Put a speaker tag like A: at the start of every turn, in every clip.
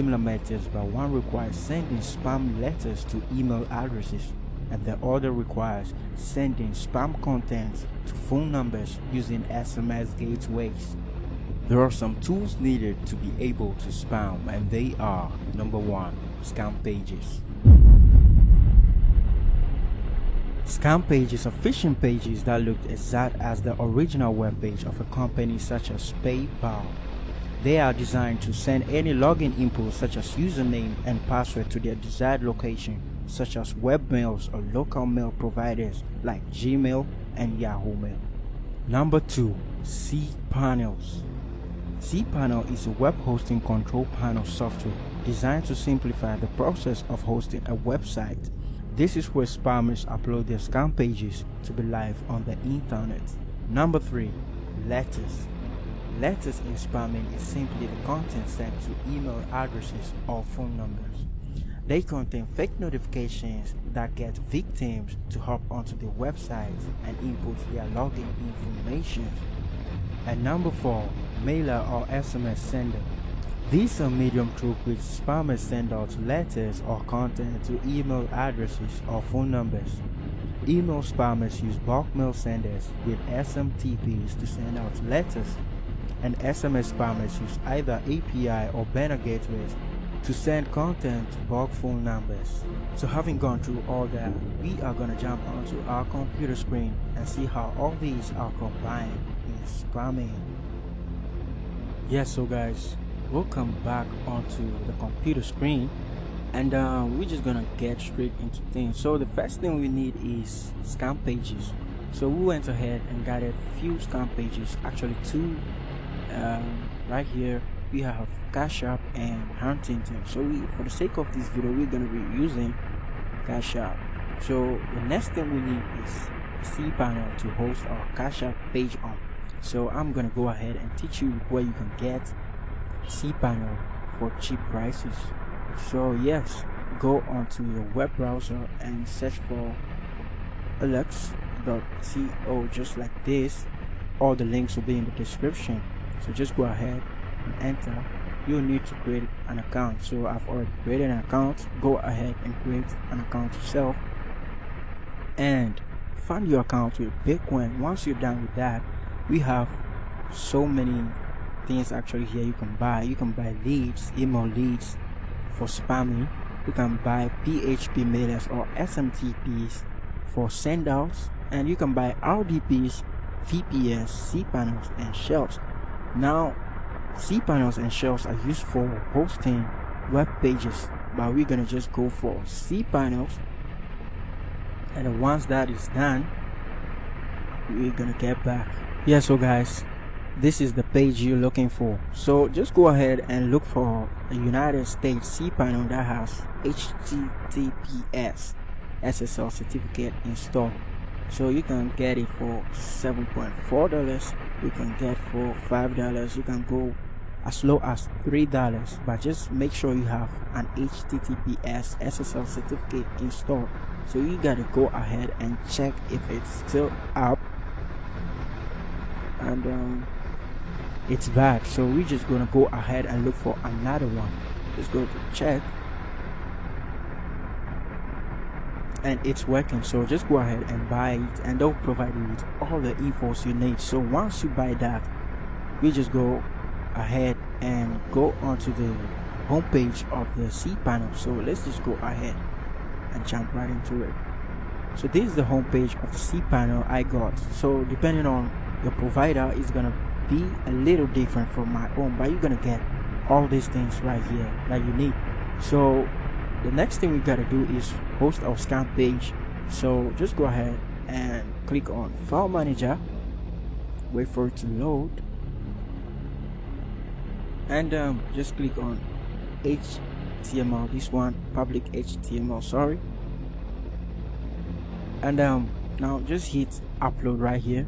A: similar methods, but one requires sending spam letters to email addresses and the other requires sending spam contents to phone numbers using SMS gateways. There are some tools needed to be able to spam, and they are: number 1, SCAMPAGES. SCAMPAGES are phishing pages that look exact as the original web page of a company such as PayPal. They are designed to send any login input such as username and password to their desired location, such as webmails or local mail providers like Gmail and Yahoo Mail. Number 2, CPANELS. cPanel is a web hosting control panel software designed to simplify the process of hosting a website. This is where spammers upload their scam pages to be live on the internet. Number 3, letters. Letters in spamming is simply the content sent to email addresses or phone numbers. They contain fake notifications that get victims to hop onto their websites and input their login information. And number 4, mailer or SMS sender. These are medium through which spammers send out letters or content to email addresses or phone numbers. Email spammers use bulk mail senders with SMTPs to send out letters, and SMS spammers use either API or banner gateways to send content to bulk phone numbers. So having gone through all that, we are going to jump onto our computer screen and see how all these are combined in spamming. Yes, so guys, welcome back onto the computer screen, and we're just gonna get straight into things. So the first thing we need is scam pages. So we went ahead and got a few scam pages, actually 2. Right here we have Cash App and Huntington. So for the sake of this video, we're gonna be using Cash App. So the next thing we need is cPanel to host our Cash App page on. So I'm gonna go ahead and teach you where you can get cPanel for cheap prices. So yes, go onto your web browser and search for FULLZ.co, just like this. All the links will be in the description. So just go ahead and enter. You'll need to create an account. So I've already created an account. Go ahead and create an account yourself and fund your account with Bitcoin. Once you're done with that, we have so many things actually here you can buy. You can buy leads, email leads for spamming. You can buy PHP mailers or SMTPs for sendouts, and you can buy RDPs, VPS, cPanels, and shells. Now, cPanels and shells are used for hosting web pages, but we're gonna just go for cPanels, and once that is done, we're gonna get back. Yeah, so guys, this is the page you're looking for. So just go ahead and look for a United States cPanel that has HTTPS SSL certificate installed. So you can get it for $7.4, you can get for $5, you can go as low as $3, but just make sure you have an HTTPS SSL certificate installed. So you gotta go ahead and check if it's still up, and it's bad. So we're just gonna go ahead and look for another one. Just go to check, and it's working. So just go ahead and buy it, and they'll provide you with all the infos you need. So once you buy that, we just go ahead and go onto the homepage of the cPanel. So let's just go ahead and jump right into it. So this is the homepage of the cPanel I got. So depending on your provider, is gonna be a little different from my own, but you're gonna get all these things right here that you need. So the next thing we gotta do is host our scam page. So just go ahead and click on File Manager, wait for it to load, and just click on HTML, this one, public HTML, sorry, and now just hit upload right here.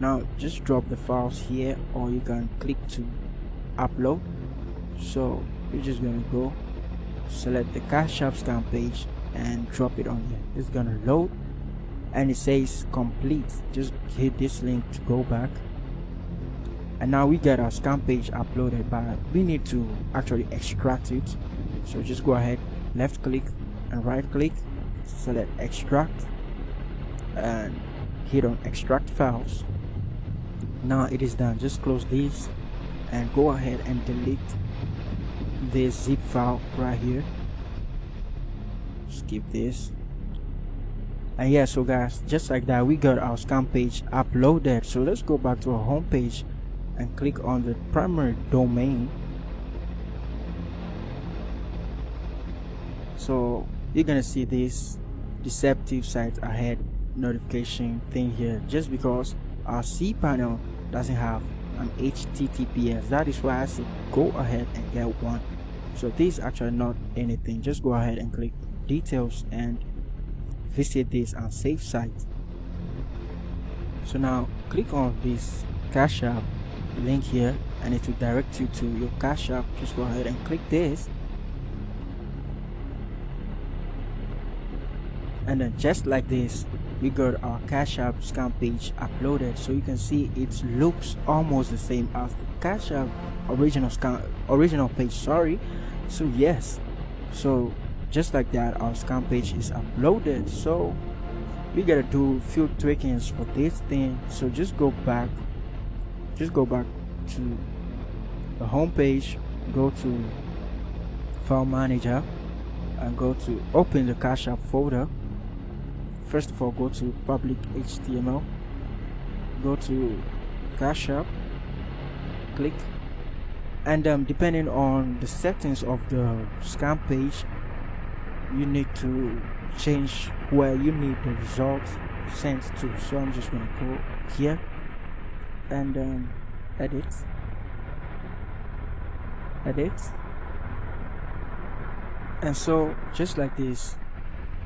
A: Now just drop the files here, or you can click to upload. So you're just gonna go select the Cash App scam page and drop it on here. It's gonna load and it says complete. Just hit this link to go back, And now we get our scam page uploaded, but we need to actually extract it. So just go ahead, left click and right click, select extract and hit on extract files. Now it is done. Just close this and go ahead and delete this zip file right here. Skip this. And yeah, so guys, just like that, we got our scam page uploaded. So let's go back to our home page and click on the primary domain. So you're gonna see this deceptive site ahead notification thing here, just because our cPanel doesn't have an HTTPS. That is why I said go ahead and get one. So this is actually not anything. Just go ahead and click details and visit this and save site. So now click on this Cash App link here and it will direct you to your Cash App. Just go ahead and click this, and then just like this, we got our Cash App scam page uploaded. So you can see it looks almost the same as the Cash App original page, sorry. So yes, so just like that, our scam page is uploaded. So we gotta do a few tweakings for this thing. So just go back to the home page, go to File Manager and go to open the Cash App folder. First of all, go to public HTML, go to Cash App, click, and depending on the settings of the scam page, you need to change where you need the results sent to. So I'm just gonna go here and edit, and so just like this,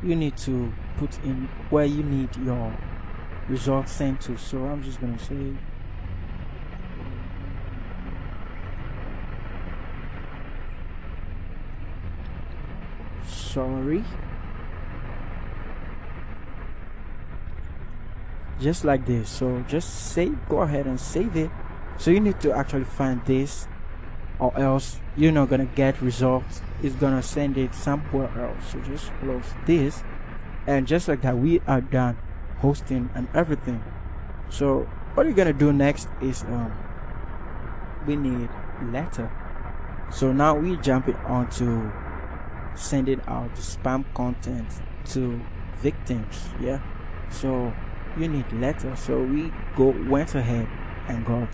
A: you need to put in where you need your results sent to. So I'm just gonna say sorry, just like this. So just go ahead and save it. So you need to actually find this, or else you're not gonna get results. It's gonna send it somewhere else. So just close this, and just like that, we are done hosting and everything. So what you're gonna do next is we need letter. So now we jump it onto sending out the spam content to victims. Yeah, so you need letter. So we went ahead and got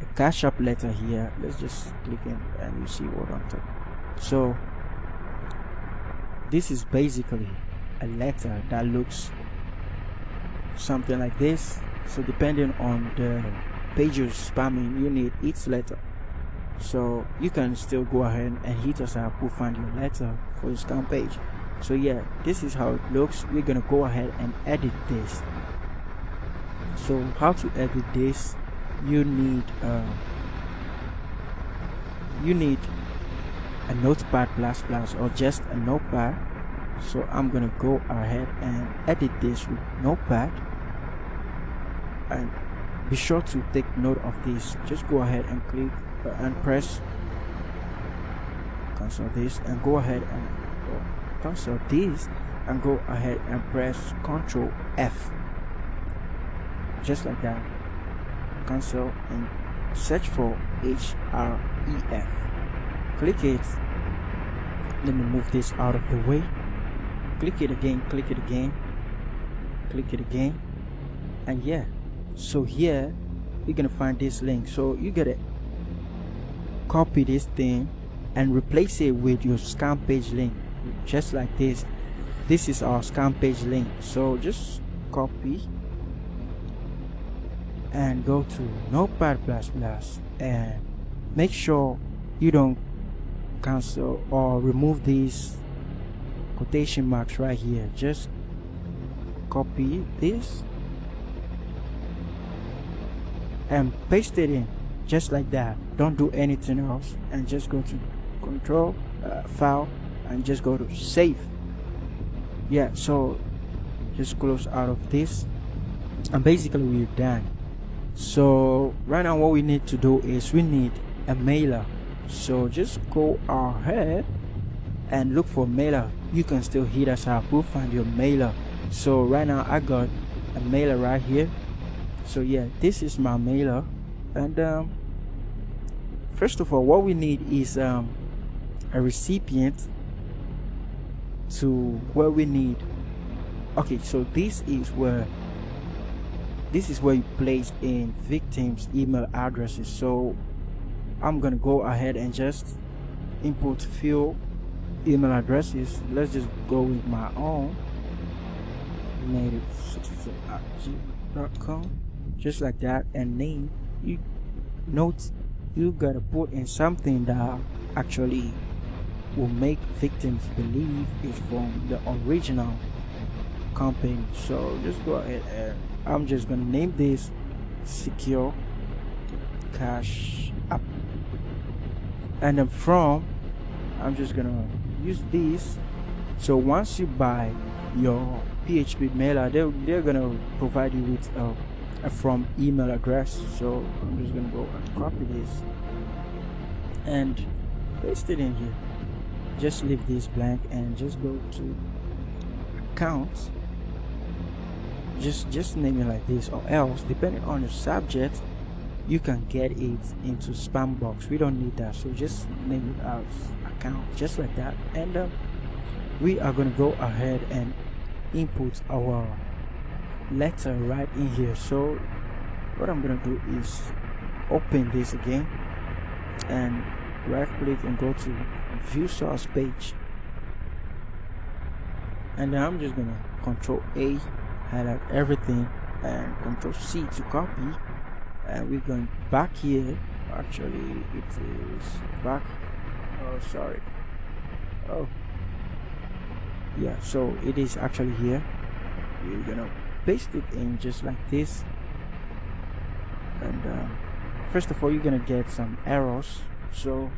A: a Cash App letter here. Let's just click in and you see what I'm talking. So this is basically a letter that looks something like this. So depending on the page you're spamming, you need each letter. So you can still go ahead and hit us up. We'll find your letter for your scam page. So yeah, this is how it looks. We're gonna go ahead and edit this. So how to edit this? You need a notepad ++ or just a notepad. So I'm gonna go ahead and edit this with notepad, and be sure to take note of this. Just go ahead and click and press cancel this, and go ahead and cancel this, and go ahead and press Ctrl F, just like that. Cancel and search for href, click it. Let me move this out of the way. Click it again, click it again, click it again, and yeah, so here you're gonna find this link. So you gotta copy this thing and replace it with your scam page link, just like this. This is our scam page link. So just copy and go to notepad ++ and make sure you don't cancel or remove these quotation marks right here. Just copy this and paste it in, just like that. Don't do anything else, and just go to Control File and just go to Save. Yeah, so just close out of this, and basically we're done. So right now what we need to do is we need a mailer. So just go ahead and look for mailer. You can still hit us up, we'll find your mailer. So right now I got a mailer right here. So yeah, this is my mailer. And first of all, what we need is a recipient to where we need. Okay, so this is where you place in victims' email addresses. So I'm gonna go ahead and just input few email addresses. Let's just go with my own, native.gmail.com, just like that. And name, you note you gotta put in something that actually will make victims believe it's from the original company. So just go ahead and I'm just gonna name this Secure Cash App, and then from I'm just gonna use this. So once you buy your PHP mailer, they're gonna provide you with a from email address. So I'm just gonna go and copy this and paste it in here. Just leave this blank and just go to accounts. Just name it like this, or else depending on the subject you can get it into spam box. We don't need that, so just name it as account, just like that. And we are going to go ahead and input our letter right in here. So what I'm going to do is open this again and right click and go to view source page, and then I'm just gonna Control A, highlight everything, and Control C to copy. And we're going back here. Actually it is back, oh sorry, oh yeah, so it is actually here. You're gonna paste it in just like this. And first of all, you're gonna get some errors. So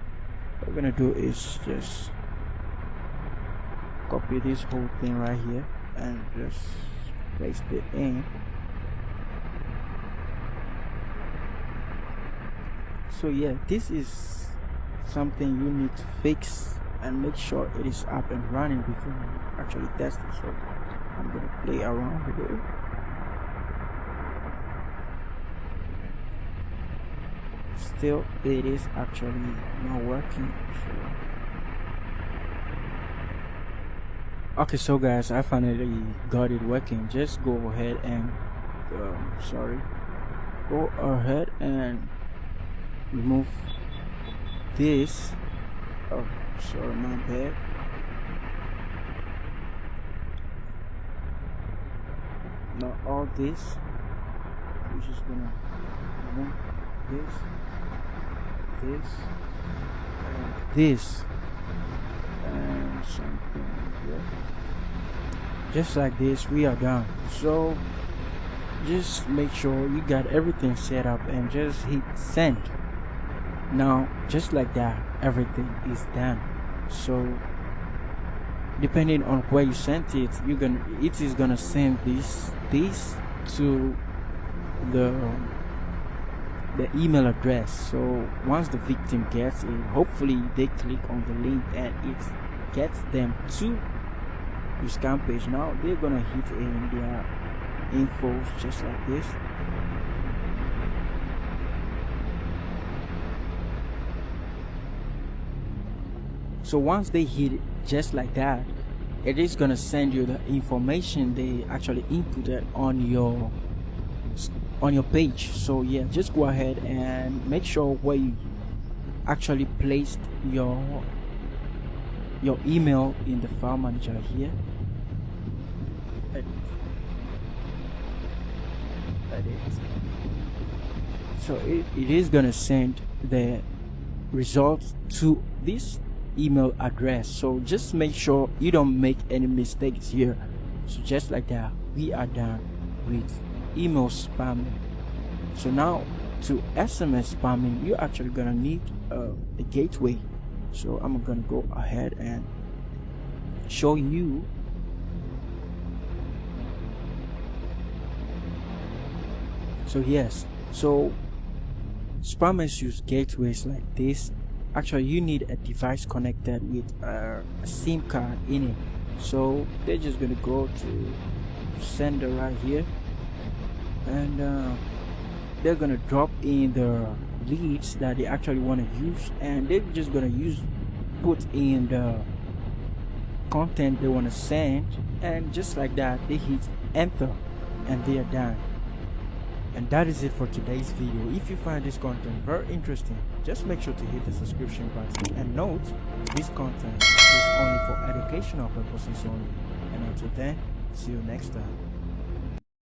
A: what we're gonna do is just copy this whole thing right here and just paste it in. So yeah, this is something you need to fix and make sure it is up and running before you actually test it. So I'm gonna play around with it. Still it is actually not working. Okay, so guys, I finally got it working. Just go ahead and go ahead and remove this. Oh sorry, my bad. Not all this. We're just gonna remove this, this, and something here. Just like this, we are done. So just make sure you got everything set up and just hit send. Now just like that, everything is done. So depending on where you sent it, it is gonna send this to the email address. So once the victim gets it, hopefully they click on the link and it gets them to your scam page. Now they're gonna hit in their infos just like this. So once they hit it just like that, it is gonna send you the information they actually inputted on your page. So yeah, just go ahead and make sure where you actually placed your email in the file manager here. Edit. So it is gonna send the results to this email address. So just make sure you don't make any mistakes here. So just like that, we are done with email spamming. So now to SMS spamming, you're actually gonna need a gateway. So I'm gonna go ahead and show you. So yes, So spammers use gateways like this. Actually, you need a device connected with a SIM card in it. So they're just gonna go to sender right here, and they're gonna drop in the leads that they actually want to use, and they're just gonna put in the content they want to send, and just like that they hit enter and they are done. And that is it for today's video. If you find this content very interesting, just make sure to hit the subscription button, and note this content is only for educational purposes only. And until then, see you next time.